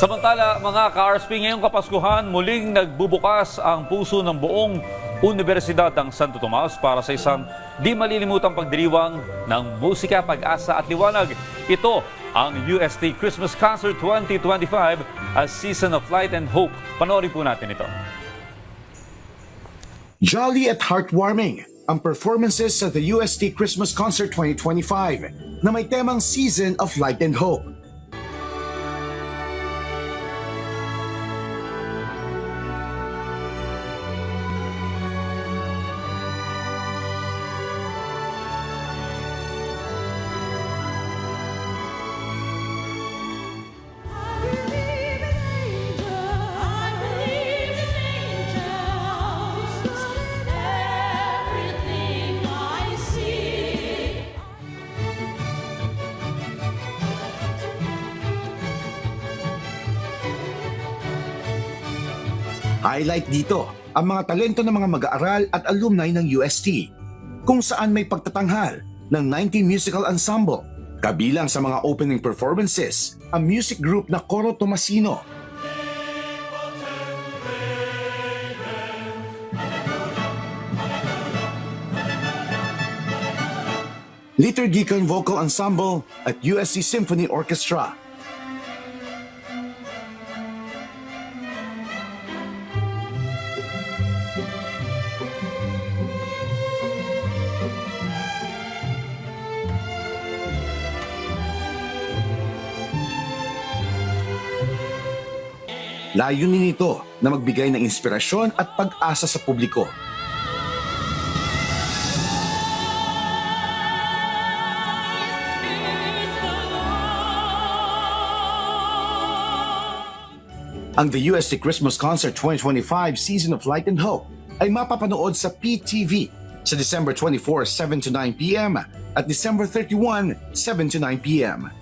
Samantala, mga ka-RSP, ngayong Kapaskuhan, muling nagbubukas ang puso ng buong Universidad ng Santo Tomas para sa isang di malilimutang pagdiriwang ng musika, pag-asa at liwanag. Ito ang UST Christmas Concert 2025, A Season of Light and Hope. Panoorin po natin ito. Jolly at heartwarming ang performances sa the UST Christmas Concert 2025 na may temang Season of Light and Hope. Highlight dito ang mga talento ng mga mag-aaral at alumni ng UST, kung saan may pagtatanghal ng 19 musical ensemble. Kabilang sa mga opening performances, ang music group na Coro Tomasino, Liturgical Vocal Ensemble at UST Symphony Orchestra. Layunin nito na magbigay ng inspirasyon at pag-asa sa publiko. Ang The UST Christmas Concert 2025 Season of Light and Hope ay mapapanood sa PTV sa December 24, 7 to 9 p.m. at December 31, 7 to 9 p.m.